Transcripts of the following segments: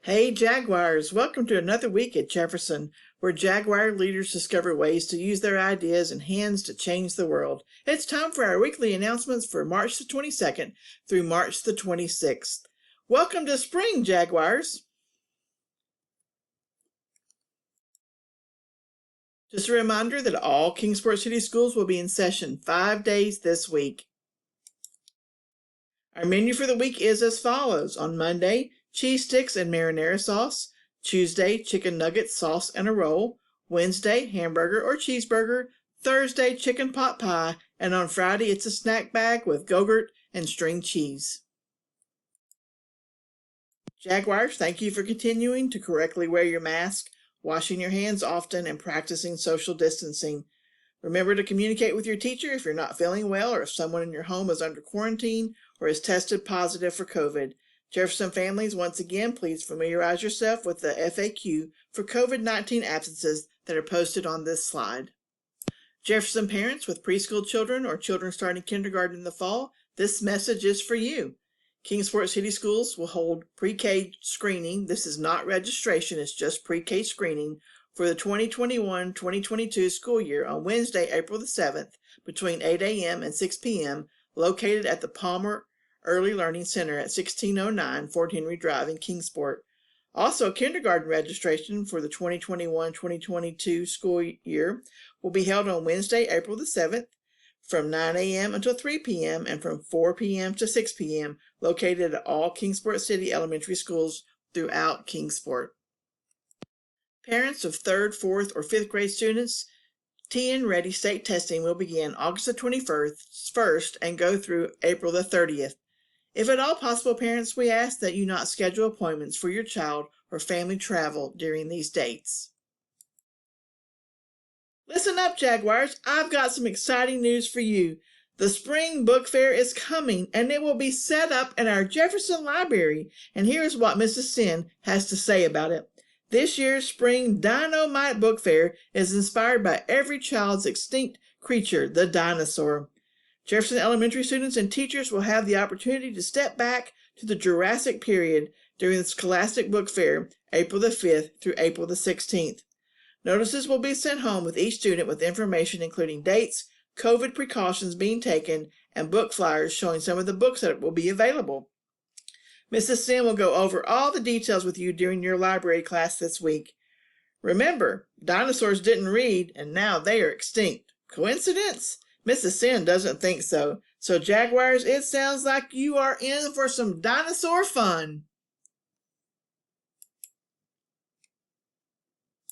Hey Jaguars, welcome to another week at Jefferson, where Jaguar leaders discover ways to use their ideas and hands to change the world. It's time for our weekly announcements for March the 22nd through March the 26th. Welcome to spring, Jaguars! Just a reminder that all Kingsport City schools will be in session 5 days this week. Our menu for the week is as follows. On Monday, cheese sticks and marinara sauce. Tuesday, chicken nuggets, sauce, and a roll. Wednesday, hamburger or cheeseburger. Thursday, chicken pot pie. And on Friday, it's a snack bag with Go-Gurt and string cheese. Jaguars, thank you for continuing to correctly wear your mask, washing your hands often, and practicing social distancing. Remember to communicate with your teacher if you're not feeling well or if someone in your home is under quarantine or is tested positive for COVID. Jefferson families, once again, please familiarize yourself with the FAQ for COVID-19 absences that are posted on this slide. Jefferson parents with preschool children or children starting kindergarten in the fall, this message is for you. Kingsport City Schools will hold pre-K screening. This is not registration, it's just pre-K screening for the 2021-2022 school year on Wednesday, April the 7th, between 8 a.m. and 6 p.m., located at the Palmer Early Learning Center at 1609 Fort Henry Drive in Kingsport. Also, kindergarten registration for the 2021-2022 school year will be held on Wednesday, April the 7th, from 9 a.m. until 3 p.m. and from 4 p.m. to 6 p.m., located at all Kingsport City elementary schools throughout Kingsport. Parents of 3rd, 4th, or 5th grade students, TN Ready state testing will begin August the 21st and go through April the 30th. If at all possible, parents, we ask that you not schedule appointments for your child or family travel during these dates. Listen up, Jaguars. I've got some exciting news for you. The Spring Book Fair is coming, and it will be set up in our Jefferson Library. And here's what Mrs. Sin has to say about it. This year's Spring Dino-Mite Book Fair is inspired by every child's extinct creature, the dinosaur. Jefferson Elementary students and teachers will have the opportunity to step back to the Jurassic period during the Scholastic Book Fair, April the 5th through April the 16th. Notices will be sent home with each student with information including dates, COVID precautions being taken, and book flyers showing some of the books that will be available. Mrs. Sim will go over all the details with you during your library class this week. Remember, dinosaurs didn't read, and now they are extinct. Coincidence? Mrs. Sim doesn't think so. So, Jaguars, it sounds like you are in for some dinosaur fun.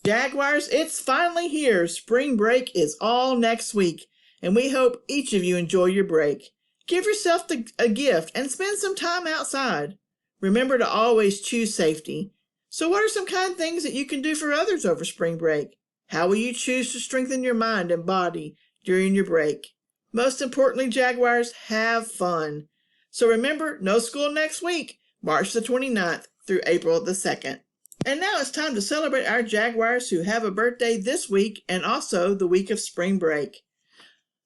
Jaguars, it's finally here. Spring break is all next week, and we hope each of you enjoy your break. Give yourself a gift and spend some time outside. Remember to always choose safety. So what are some kind things that you can do for others over spring break? How will you choose to strengthen your mind and body during your break? Most importantly, Jaguars, have fun. So remember, no school next week, March the 29th through April the 2nd. And now it's time to celebrate our Jaguars who have a birthday this week and also the week of spring break.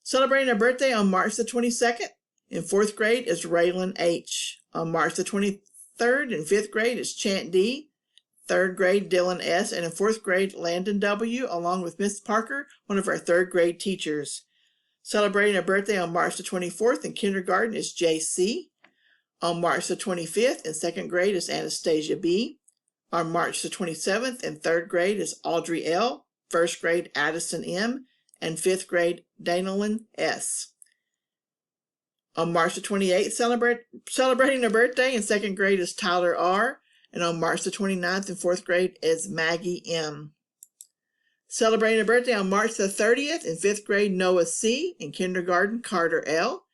Celebrating a birthday on March the 22nd, in 4th grade is Raylan H. On March the 23rd, in 5th grade is Chant D. 3rd grade, Dylan S. And in 4th grade, Landon W., along with Miss Parker, one of our 3rd grade teachers. Celebrating a birthday on March the 24th in kindergarten is J.C. On March the 25th, in 2nd grade is Anastasia B. On March the 27th, in 3rd grade is Audrey L. 1st grade, Addison M. And 5th grade, Danilyn S. On March the 28th, celebrating a birthday in 2nd grade is Tyler R. And on March the 29th in 4th grade is Maggie M. Celebrating a birthday on March the 30th in 5th grade, Noah C. In kindergarten, Carter L.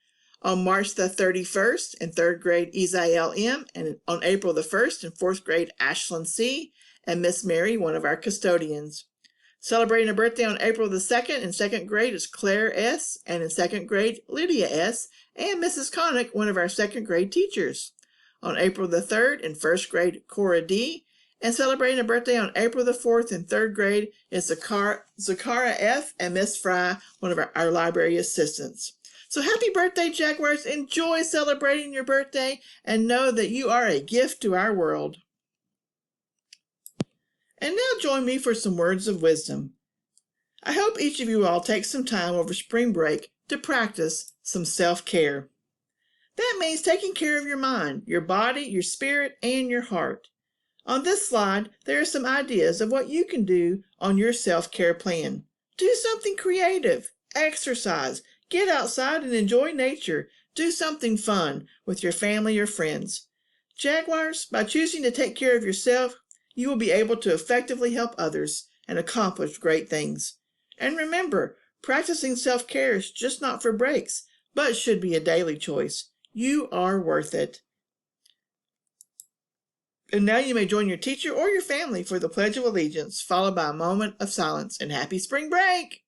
On March the 31st in 3rd grade, Isael M. And on April the 1st in 4th grade, Ashlyn C. And Miss Mary, one of our custodians. Celebrating a birthday on April the 2nd in 2nd grade is Claire S. And in 2nd grade, Lydia S. And Mrs. Connick, one of our 2nd grade teachers. On April the 3rd in 1st grade, Cora D. And celebrating a birthday on April the 4th in 3rd grade is Zakara F. and Miss Fry, one of our library assistants. So happy birthday, Jaguars. Enjoy celebrating your birthday and know that you are a gift to our world. And now join me for some words of wisdom. I hope each of you all takes some time over spring break to practice some self-care. That means taking care of your mind, your body, your spirit, and your heart. On this slide, there are some ideas of what you can do on your self-care plan. Do something creative, exercise, get outside and enjoy nature, do something fun with your family or friends. Jaguars, by choosing to take care of yourself, you will be able to effectively help others and accomplish great things. And remember, practicing self-care is just not for breaks, but should be a daily choice. You are worth it. And now you may join your teacher or your family for the Pledge of Allegiance, followed by a moment of silence, and happy spring break!